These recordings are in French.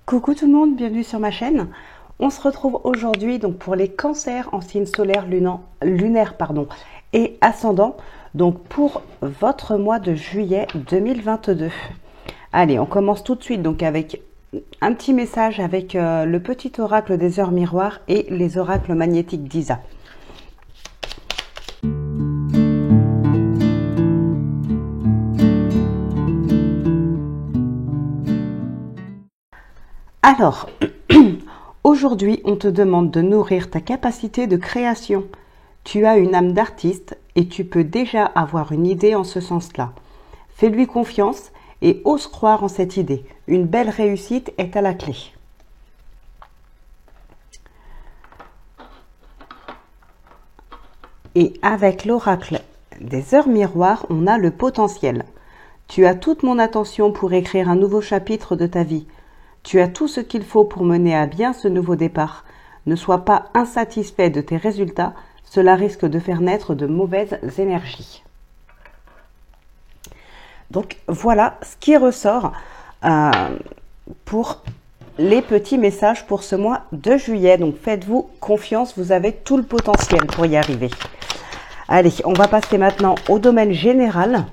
Coucou tout le monde, bienvenue sur ma chaîne. On se retrouve aujourd'hui donc pour les cancers en signe solaire lunaire et ascendant, donc pour votre mois de juillet 2022. Allez, on commence tout de suite donc avec un petit message avec le petit oracle des heures miroirs et les oracles magnétiques d'Isa. Alors, aujourd'hui, on te demande de nourrir ta capacité de création. Tu as une âme d'artiste et tu peux déjà avoir une idée en ce sens-là. Fais-lui confiance et ose croire en cette idée. Une belle réussite est à la clé. Et avec l'oracle des heures miroirs, on a le potentiel. Tu as toute mon attention pour écrire un nouveau chapitre de ta vie. Tu as tout ce qu'il faut pour mener à bien ce nouveau départ. Ne sois pas insatisfait de tes résultats, cela risque de faire naître de mauvaises énergies. Donc voilà ce qui ressort pour les petits messages pour ce mois de juillet. Donc faites-vous confiance, vous avez tout le potentiel pour y arriver. Allez, on va passer maintenant au domaine général.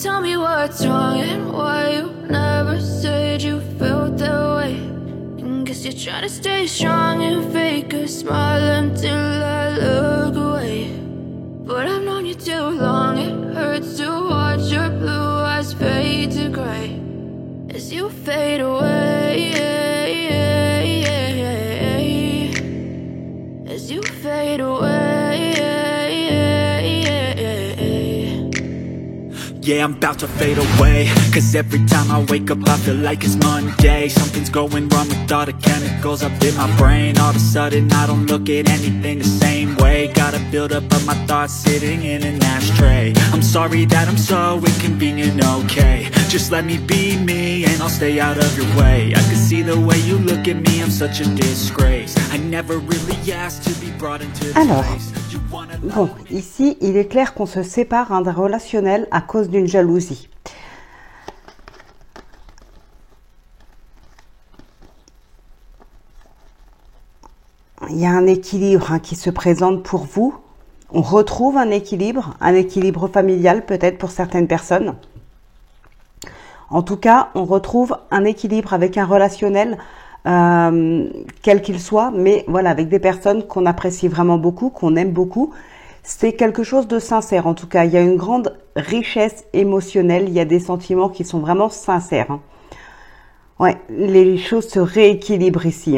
Tell me what's wrong and why you never said you felt that way. And guess you're trying to stay strong and fake a smile until I look away. But I've known you too long, it hurts to watch your blue eyes fade to gray as you fade away, as you fade away. Yeah, I'm about to fade away, cause every time I wake up I feel like it's Monday. Something's going wrong with all the chemicals up in my brain. All of a sudden I don't look at anything the same way. Gotta build up of my thoughts sitting in an ashtray. I'm sorry that I'm so inconvenient, okay. Just let me be me and I'll stay out of your way. I can see the way you look at me, I'm such a disgrace. I never really asked to be brought into this place. Bon, ici, il est clair qu'on se sépare d'un relationnel à cause d'une jalousie. Il y a un équilibre qui se présente pour vous. On retrouve un équilibre familial peut-être pour certaines personnes. En tout cas, on retrouve un équilibre avec un relationnel quel qu'il soit, mais voilà, avec des personnes qu'on apprécie vraiment beaucoup, qu'on aime beaucoup. C'est quelque chose de sincère. En tout cas, il y a une grande richesse émotionnelle, il y a des sentiments qui sont vraiment sincères. Ouais, les choses se rééquilibrent ici.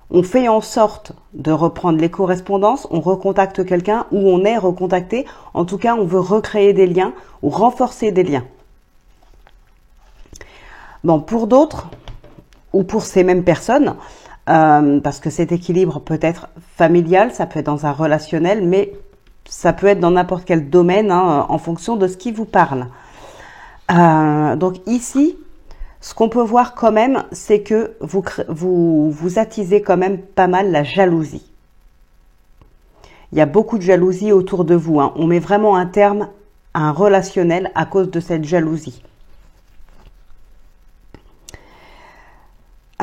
On fait en sorte de reprendre les correspondances, on recontacte quelqu'un ou on est recontacté. En tout cas, on veut recréer des liens ou renforcer des liens. Bon, pour d'autres, ou pour ces mêmes personnes, parce que cet équilibre peut être familial, ça peut être dans un relationnel, mais ça peut être dans n'importe quel domaine en fonction de ce qui vous parle. Donc ici, ce qu'on peut voir quand même, c'est que vous attisez quand même pas mal la jalousie. Il y a beaucoup de jalousie autour de vous. On met vraiment un terme à un relationnel à cause de cette jalousie.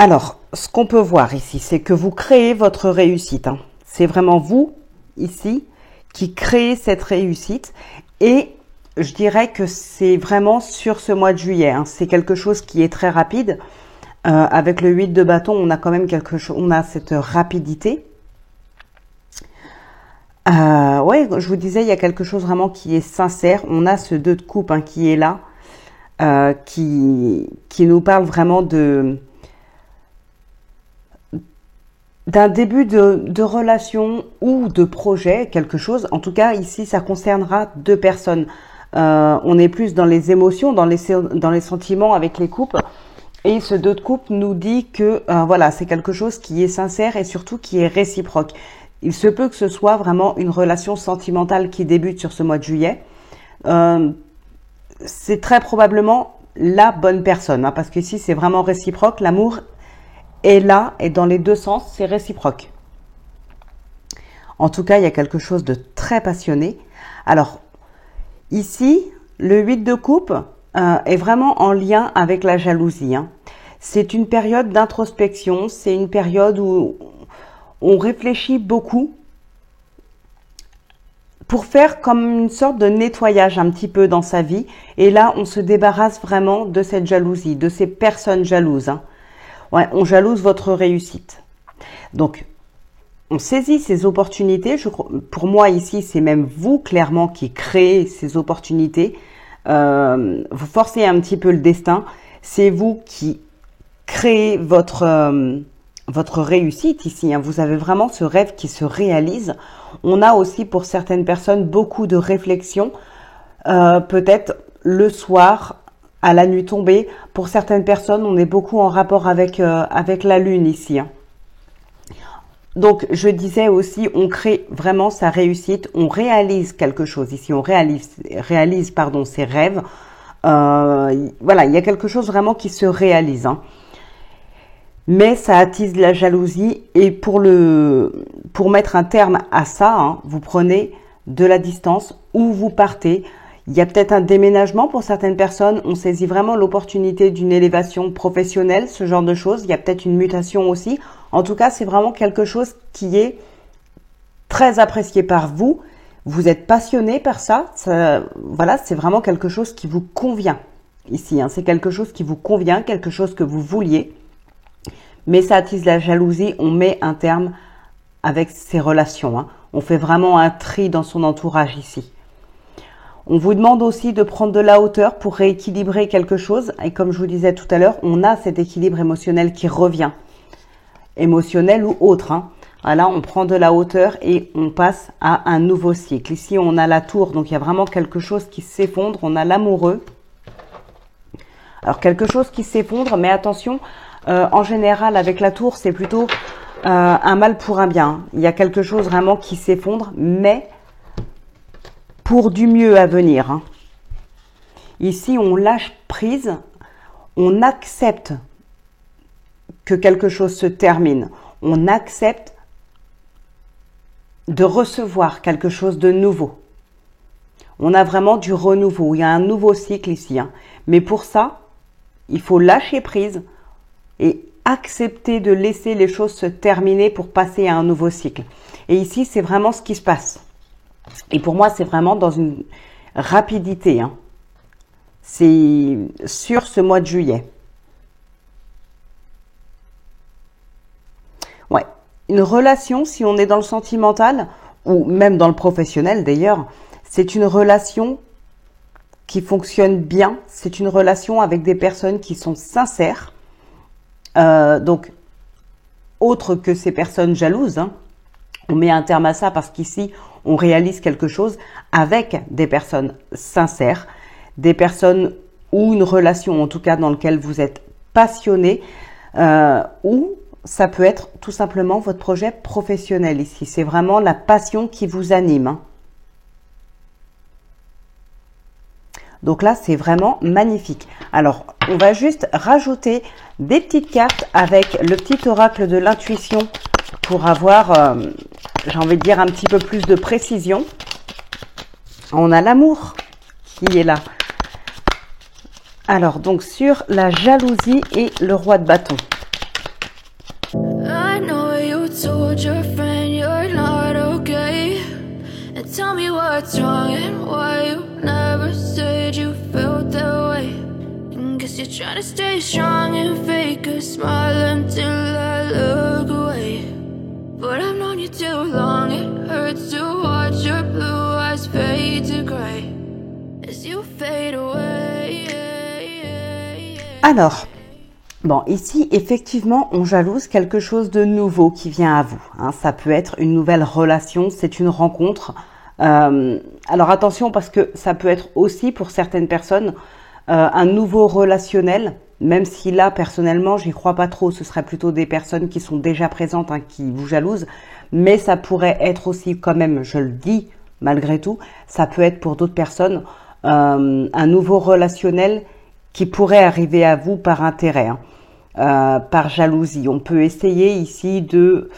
Alors, ce qu'on peut voir ici, c'est que vous créez votre réussite. C'est vraiment vous, ici, qui créez cette réussite. Et je dirais que c'est vraiment sur ce mois de juillet. C'est quelque chose qui est très rapide. Avec le 8 de bâton, on a quand même quelque chose, on a cette rapidité. Ouais, je vous disais, il y a quelque chose vraiment qui est sincère. On a ce 2 de coupe qui est là, qui nous parle vraiment d'un début de relation ou de projet, quelque chose. En tout cas, ici, ça concernera 2 personnes. On est plus dans les émotions, dans les sentiments avec les coupes. Et ce 2 de coupe nous dit que voilà, c'est quelque chose qui est sincère et surtout qui est réciproque. Il se peut que ce soit vraiment une relation sentimentale qui débute sur ce mois de juillet. C'est très probablement la bonne personne, parce qu'ici, c'est vraiment réciproque. L'amour est là et dans les 2 sens, c'est réciproque. En tout cas, il y a quelque chose de très passionné. Alors, Ici, le 8 de coupe est vraiment en lien avec la jalousie. Hein. C'est une période d'introspection, c'est une période où on réfléchit beaucoup pour faire comme une sorte de nettoyage un petit peu dans sa vie. Et là, on se débarrasse vraiment de cette jalousie, de ces personnes jalouses. Hein. Ouais, on jalouse votre réussite. Donc, on saisit ces opportunités. Pour moi, ici, c'est même vous, clairement, qui créez ces opportunités. Vous forcez un petit peu le destin. C'est vous qui créez votre réussite ici. Hein. Vous avez vraiment ce rêve qui se réalise. On a aussi, pour certaines personnes, beaucoup de réflexions. Peut-être le soir, à la nuit tombée. Pour certaines personnes, on est beaucoup en rapport avec la lune ici. Hein. Donc, je disais aussi, on crée vraiment sa réussite, on réalise quelque chose. Ici, on réalise ses rêves. Voilà, il y a quelque chose vraiment qui se réalise. Hein. Mais ça attise la jalousie et pour mettre un terme à ça, hein, vous prenez de la distance ou vous partez. Il y a peut-être un déménagement pour certaines personnes. On saisit vraiment l'opportunité d'une élévation professionnelle, ce genre de choses. Il y a peut-être une mutation aussi. En tout cas, c'est vraiment quelque chose qui est très apprécié par vous. Vous êtes passionné par ça. Voilà, c'est vraiment quelque chose qui vous convient ici. Hein. C'est quelque chose qui vous convient, quelque chose que vous vouliez. Mais ça attise la jalousie. On met un terme avec ces relations. Hein. On fait vraiment un tri dans son entourage ici. On vous demande aussi de prendre de la hauteur pour rééquilibrer quelque chose. Et comme je vous disais tout à l'heure, on a cet équilibre émotionnel qui revient. Émotionnel ou autre. Hein. Voilà, on prend de la hauteur et on passe à un nouveau cycle. Ici, on a la tour, donc il y a vraiment quelque chose qui s'effondre. On a l'amoureux. Alors, quelque chose qui s'effondre, mais attention, en général, avec la tour, c'est plutôt un mal pour un bien. Il y a quelque chose vraiment qui s'effondre, mais pour du mieux à venir. Hein. Ici, on lâche prise, on accepte que quelque chose se termine. On accepte de recevoir quelque chose de nouveau. On a vraiment du renouveau. Il y a un nouveau cycle ici. Hein. Mais pour ça, il faut lâcher prise et accepter de laisser les choses se terminer pour passer à un nouveau cycle. Et ici, c'est vraiment ce qui se passe. Et pour moi, c'est vraiment dans une rapidité. Hein. C'est sur ce mois de juillet. Ouais. Une relation, si on est dans le sentimental, ou même dans le professionnel d'ailleurs, c'est une relation qui fonctionne bien. C'est une relation avec des personnes qui sont sincères. Donc, autre que ces personnes jalouses, hein. On met un terme à ça parce qu'ici, on réalise quelque chose avec des personnes sincères, des personnes ou une relation, en tout cas, dans laquelle vous êtes passionné, ou ça peut être tout simplement votre projet professionnel ici. C'est vraiment la passion qui vous anime. Hein. Donc là, c'est vraiment magnifique. Alors, on va juste rajouter des petites cartes avec le petit oracle de l'intuition pour avoir, j'ai envie de dire, un petit peu plus de précision. On a l'amour qui est là. Alors, donc, sur la jalousie et le roi de bâton. I know you told your friend you're not okay. And tell me what's wrong and why you never said you felt that way. And guess you're trying to stay strong and fake a smile until I look away. But I've known you too long, it hurts to watch your blue eyes fade to gray as you fade away. Alors, bon, ici, effectivement, on jalouse quelque chose de nouveau qui vient à vous. Hein. Ça peut être une nouvelle relation, c'est une rencontre. Alors attention, parce que ça peut être aussi pour certaines personnes un nouveau relationnel, même si là, personnellement, j'y crois pas trop. Ce serait plutôt des personnes qui sont déjà présentes, hein, qui vous jalousent. Mais ça pourrait être aussi, quand même, je le dis, malgré tout, ça peut être pour d'autres personnes un nouveau relationnel qui pourrait arriver à vous par intérêt, hein, par jalousie. On peut essayer ici de,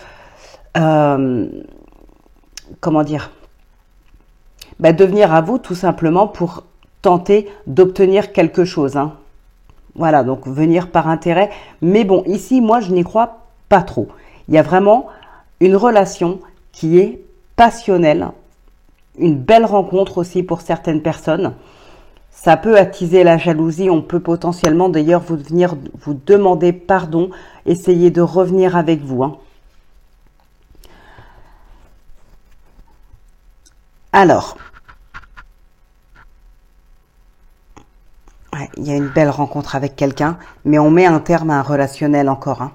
comment dire, de venir à vous tout simplement pour tenter d'obtenir quelque chose. Hein. Voilà, donc venir par intérêt. Mais bon, ici, moi, je n'y crois pas trop. Il y a vraiment une relation qui est passionnelle, une belle rencontre aussi pour certaines personnes. Ça peut attiser la jalousie, on peut potentiellement d'ailleurs venir vous demander pardon, essayer de revenir avec vous. Hein. Alors, ouais, il y a une belle rencontre avec quelqu'un, mais on met un terme à un relationnel encore. Hein.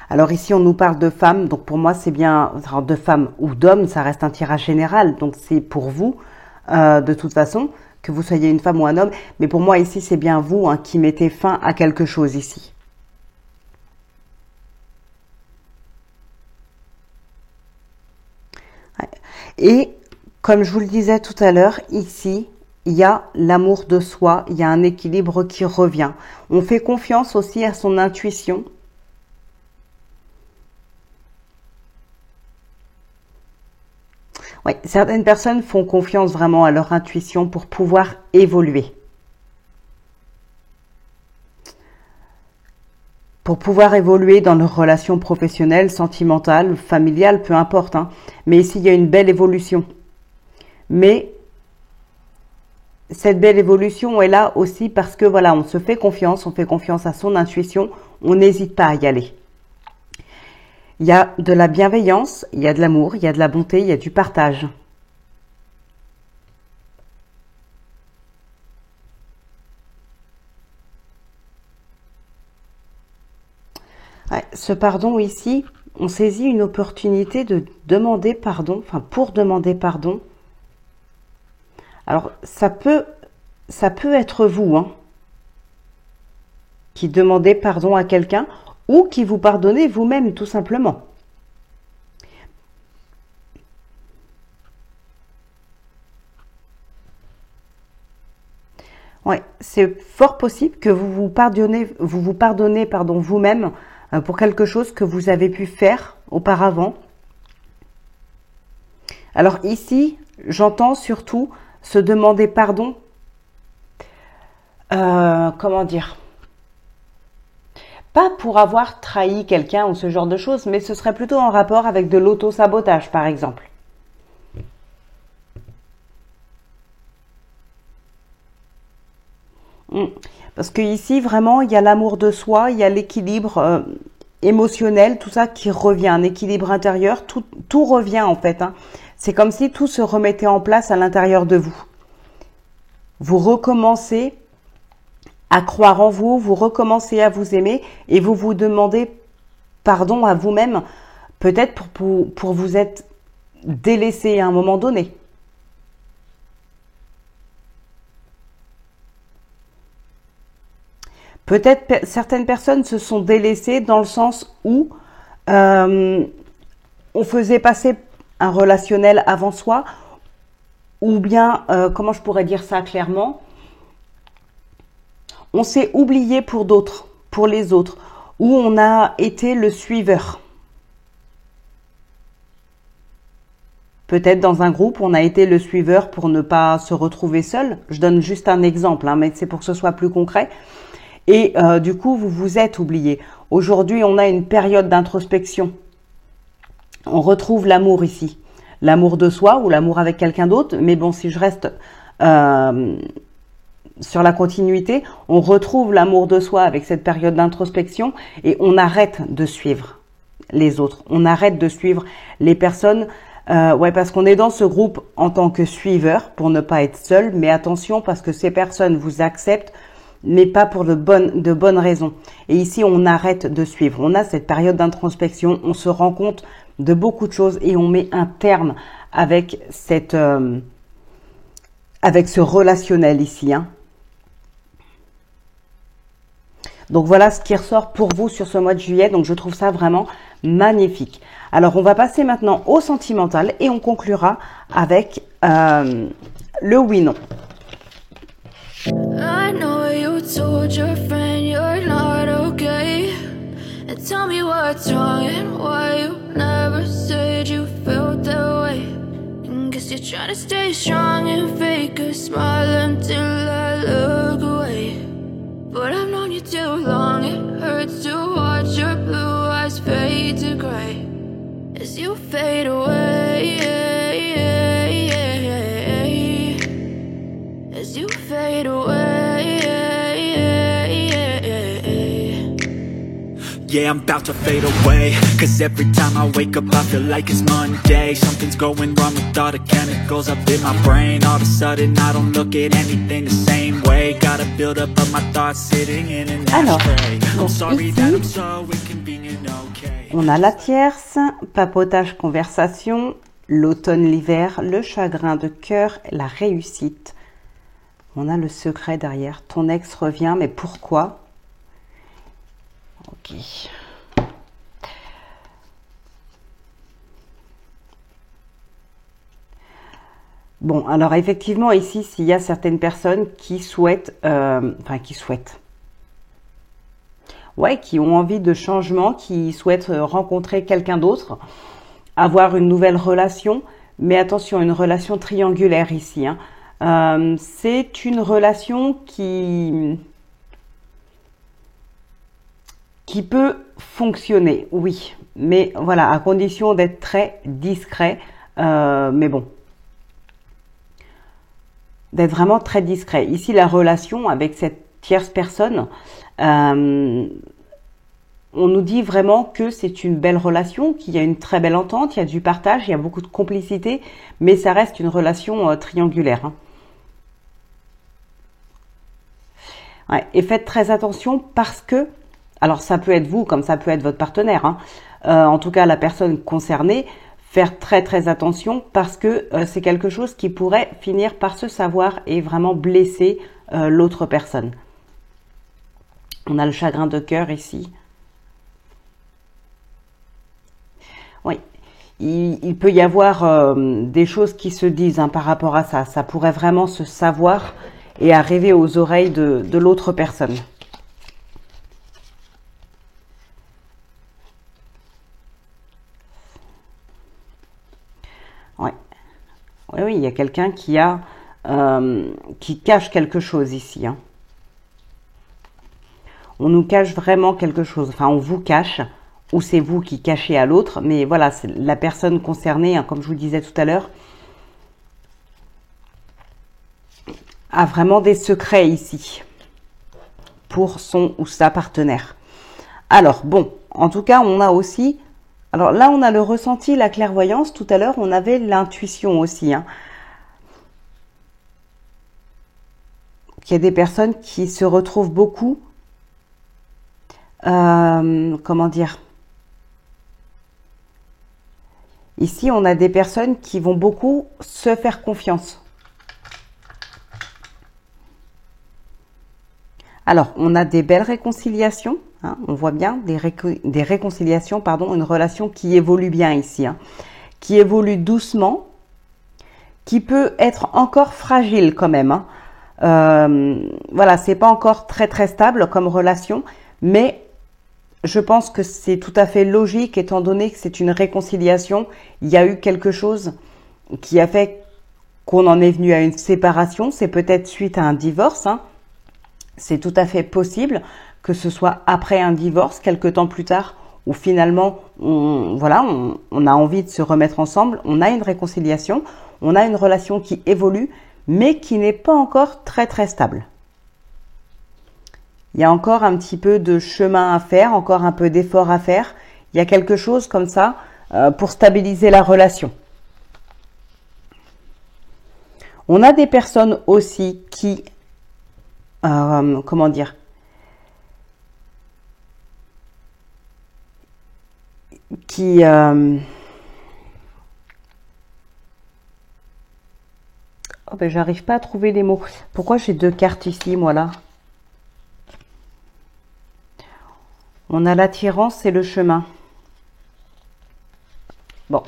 Alors ici, on nous parle de femmes, donc pour moi, c'est bien, de femmes ou d'hommes, ça reste un tirage général, donc c'est pour vous, de toute façon, que vous soyez une femme ou un homme, mais pour moi, ici, c'est bien vous hein, qui mettez fin à quelque chose ici. Ouais. Et comme je vous le disais tout à l'heure, ici, il y a l'amour de soi, il y a un équilibre qui revient. On fait confiance aussi à son intuition. Oui, certaines personnes font confiance vraiment à leur intuition pour pouvoir évoluer. Pour pouvoir évoluer dans leurs relations professionnelles, sentimentales, familiales, peu importe. Hein. Mais ici, il y a une belle évolution. Mais cette belle évolution est là aussi parce que voilà, on se fait confiance, on fait confiance à son intuition, on n'hésite pas à y aller. Il y a de la bienveillance, il y a de l'amour, il y a de la bonté, il y a du partage. Ouais, ce pardon ici, on saisit une opportunité de demander pardon, enfin pour demander pardon. Alors ça peut être vous, hein, qui demandez pardon à quelqu'un ou qui vous pardonnez vous-même tout simplement. Ouais, c'est fort possible que vous vous pardonnez vous-même pour quelque chose que vous avez pu faire auparavant. Alors ici, j'entends surtout se demander pardon. Comment dire? Pas pour avoir trahi quelqu'un ou ce genre de choses, mais ce serait plutôt en rapport avec de l'auto-sabotage, par exemple. Parce que ici, vraiment, il y a l'amour de soi, il y a l'équilibre émotionnel, tout ça qui revient, un équilibre intérieur, tout revient en fait. Hein. C'est comme si tout se remettait en place à l'intérieur de vous. Vous recommencez à croire en vous, vous recommencez à vous aimer et vous vous demandez pardon à vous-même, peut-être pour vous être délaissé à un moment donné. Peut-être certaines personnes se sont délaissées dans le sens où on faisait passer un relationnel avant soi, ou bien, comment je pourrais dire ça clairement, on s'est oublié pour d'autres, pour les autres, où on a été le suiveur. Peut-être dans un groupe, on a été le suiveur pour ne pas se retrouver seul. Je donne juste un exemple, hein, mais c'est pour que ce soit plus concret. Et du coup, vous vous êtes oublié. Aujourd'hui, on a une période d'introspection. On retrouve l'amour ici. L'amour de soi ou l'amour avec quelqu'un d'autre. Mais bon, si je reste sur la continuité, on retrouve l'amour de soi avec cette période d'introspection et on arrête de suivre les autres. On arrête de suivre les personnes. Ouais, parce qu'on est dans ce groupe en tant que suiveur pour ne pas être seul. Mais attention, parce que ces personnes vous acceptent, mais pas pour de bonnes raisons. Et ici, on arrête de suivre. On a cette période d'introspection, on se rend compte de beaucoup de choses et on met un terme avec avec ce relationnel ici. Hein. Donc voilà ce qui ressort pour vous sur ce mois de juillet. Donc je trouve ça vraiment magnifique. Alors on va passer maintenant au sentimental et on conclura avec le oui-non. I know you told your friend you're not okay. And tell me what's wrong and why you never said you felt that way. And guess you're trying to stay strong and fake a smile until I look away. But I've known you too long, it hurts to watch your blue eyes fade to gray as you fade away, as you fade away. Yeah, I'm about to fade away, cause every time I wake up I feel like it's Monday. Something's going wrong with all the chemicals up in my brain. All of a sudden I don't look at anything the same way. Gotta build up of my thoughts sitting in an ashtray. I'm sorry that I'm so inconvenient, okay. On a la tierce, papotage, conversation, l'automne, l'hiver, le chagrin de cœur, la réussite. On a le secret derrière. Ton ex revient, mais pourquoi? Ok. Bon, alors effectivement, ici, s'il y a certaines personnes qui souhaitent, ouais, qui ont envie de changement, qui souhaitent rencontrer quelqu'un d'autre, avoir une nouvelle relation, mais attention, une relation triangulaire ici, hein. C'est une relation qui peut fonctionner, oui, mais voilà, à condition d'être très discret, mais bon, d'être vraiment très discret. Ici, la relation avec cette tierce personne, on nous dit vraiment que c'est une belle relation, qu'il y a une très belle entente, il y a du partage, il y a beaucoup de complicité, mais ça reste une relation triangulaire, hein. Ouais, et faites très attention parce que, alors ça peut être vous comme ça peut être votre partenaire, hein. En tout cas la personne concernée, faire très très attention parce que c'est quelque chose qui pourrait finir par se savoir et vraiment blesser l'autre personne. On a le chagrin de cœur ici. Oui, il peut y avoir des choses qui se disent, hein, par rapport à ça. Ça pourrait vraiment se savoir et arriver aux oreilles de l'autre personne. Ouais. Oui, il y a quelqu'un qui cache quelque chose ici, hein. On nous cache vraiment quelque chose. Enfin, on vous cache, ou c'est vous qui cachez à l'autre. Mais voilà, c'est la personne concernée, hein, comme je vous disais tout à l'heure, a vraiment des secrets ici pour son ou sa partenaire. Alors, bon, en tout cas, on a aussi... Alors là, on a le ressenti, la clairvoyance. Tout à l'heure, on avait l'intuition aussi, hein. Il y a des personnes qui se retrouvent beaucoup... comment dire? Ici, on a des personnes qui vont beaucoup se faire confiance. Alors, on a des belles réconciliations, hein, on voit bien des réconciliations, pardon, une relation qui évolue bien ici, hein, qui évolue doucement, qui peut être encore fragile quand même, hein. Voilà, c'est pas encore très très stable comme relation, mais je pense que c'est tout à fait logique étant donné que c'est une réconciliation. Il y a eu quelque chose qui a fait qu'on en est venu à une séparation. C'est peut-être suite à un divorce, hein. C'est tout à fait possible que ce soit après un divorce, quelque temps plus tard, où finalement, on a envie de se remettre ensemble, on a une réconciliation, on a une relation qui évolue, mais qui n'est pas encore très très stable. Il y a encore un petit peu de chemin à faire, encore un peu d'effort à faire. Il y a quelque chose comme ça pour stabiliser la relation. On a des personnes aussi qui... comment dire, qui oh ben j'arrive pas à trouver les mots. Pourquoi j'ai deux cartes ici, moi là? On a l'attirance et le chemin. Bon.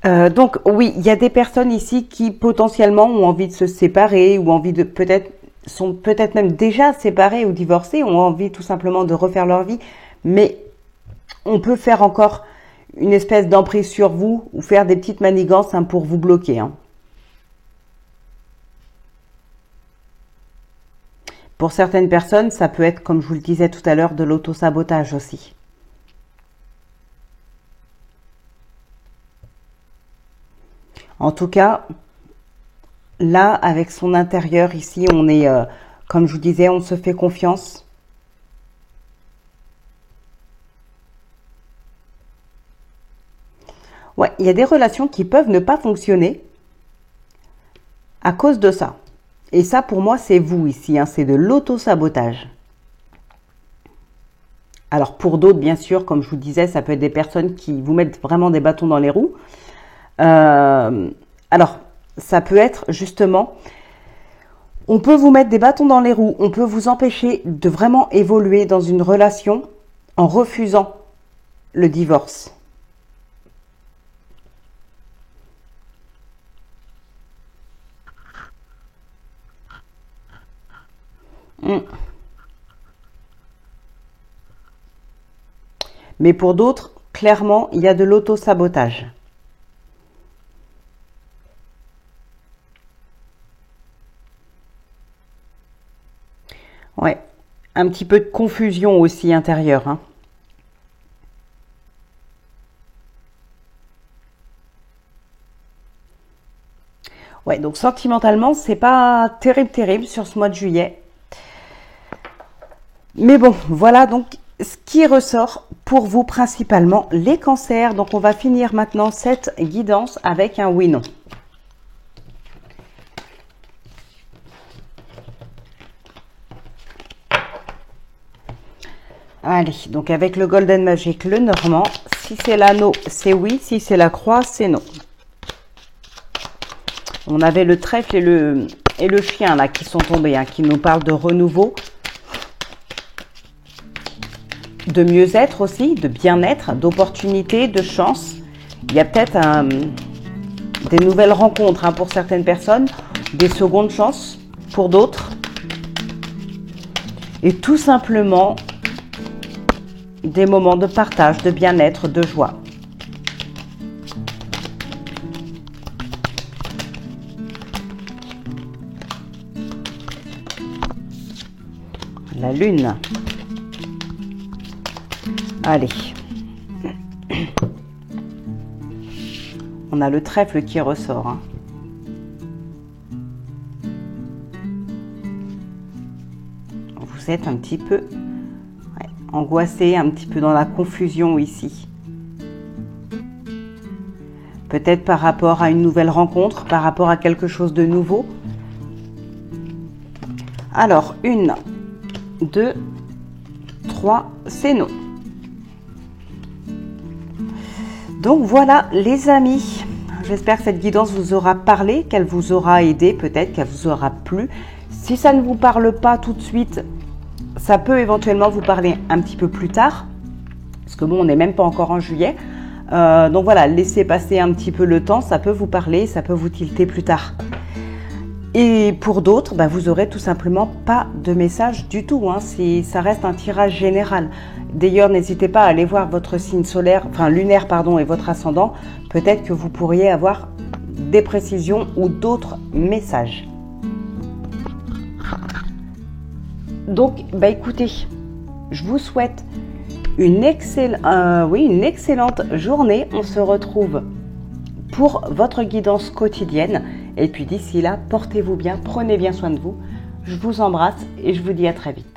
Donc oui, il y a des personnes ici qui potentiellement ont envie de se séparer ou envie de sont peut-être même déjà séparées ou divorcées, ont envie tout simplement de refaire leur vie, mais on peut faire encore une espèce d'emprise sur vous ou faire des petites manigances hein, pour vous bloquer. Hein. Pour certaines personnes, ça peut être, comme je vous le disais tout à l'heure, de l'auto-sabotage aussi. En tout cas, là, avec son intérieur, ici, on est, comme je vous disais, on se fait confiance. Ouais, il y a des relations qui peuvent ne pas fonctionner à cause de ça. Et ça, pour moi, c'est vous ici, hein, c'est de l'auto-sabotage. Alors, pour d'autres, bien sûr, comme je vous disais, ça peut être des personnes qui vous mettent vraiment des bâtons dans les roues. Alors, ça peut être justement, on peut vous mettre des bâtons dans les roues, on peut vous empêcher de vraiment évoluer dans une relation en refusant le divorce. Mais pour d'autres, clairement, il y a de l'auto-sabotage. Ouais, un petit peu de confusion aussi intérieure. Hein. Ouais, donc sentimentalement, c'est pas terrible sur ce mois de juillet. Mais bon, voilà donc ce qui ressort pour vous principalement, les cancers. Donc on va finir maintenant cette guidance avec un oui-non. Allez, donc avec le Golden Magic, le Normand, si c'est l'anneau, c'est oui, si c'est la croix, c'est non. On avait le trèfle et le chien là qui sont tombés, hein, qui nous parlent de renouveau, de mieux-être aussi, de bien-être, d'opportunités, de chance. Il y a peut-être des nouvelles rencontres hein, pour certaines personnes, des secondes chances pour d'autres. Et tout simplement, des moments de partage, de bien-être, de joie. La lune. Allez. On a le trèfle qui ressort. Hein. Vous êtes un petit peu angoissé, un petit peu dans la confusion ici. Peut-être par rapport à une nouvelle rencontre, par rapport à quelque chose de nouveau. Alors, 1, 2, 3, c'est non. Donc voilà les amis, j'espère que cette guidance vous aura parlé, qu'elle vous aura aidé, peut-être qu'elle vous aura plu. Si ça ne vous parle pas tout de suite, ça peut éventuellement vous parler un petit peu plus tard, parce que bon, on n'est même pas encore en juillet. Donc voilà, laissez passer un petit peu le temps, ça peut vous parler, ça peut vous tilter plus tard. Et pour d'autres, bah, vous aurez tout simplement pas de message du tout, hein, ça reste un tirage général. D'ailleurs, n'hésitez pas à aller voir votre signe solaire, enfin lunaire pardon, et votre ascendant. Peut-être que vous pourriez avoir des précisions ou d'autres messages. Donc, bah écoutez, je vous souhaite une excellente journée. On se retrouve pour votre guidance quotidienne. Et puis d'ici là, portez-vous bien, prenez bien soin de vous. Je vous embrasse et je vous dis à très vite.